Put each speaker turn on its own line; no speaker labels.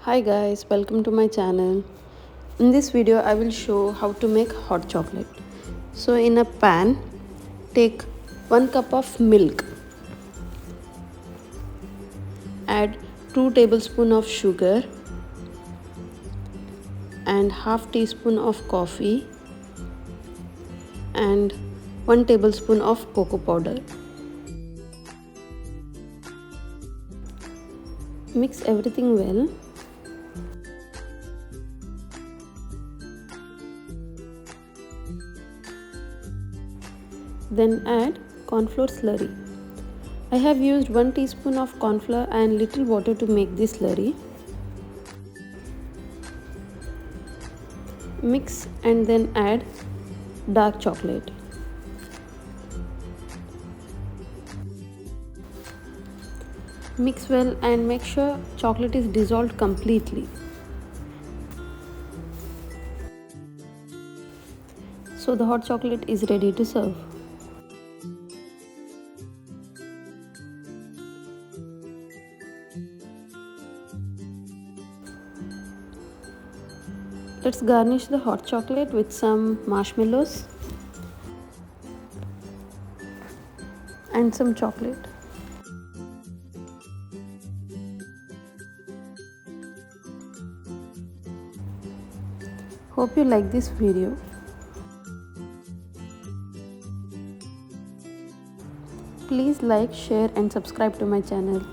Hi guys, welcome to my channel. In this video I will show how to make hot chocolate. So in a pan, take 1 cup of milk. Add 2 tablespoons of sugar and half teaspoon of coffee and 1 tablespoon of cocoa powder. Mix everything well. Then add cornflour slurry. I have used 1 teaspoon of cornflour and little water to make this slurry. Mix and then add dark chocolate. Mix well and make sure chocolate is dissolved completely. So the hot chocolate is ready to serve. Let's garnish the hot chocolate with some marshmallows and some chocolate. Hope you like this video. Please like, share and subscribe to my channel.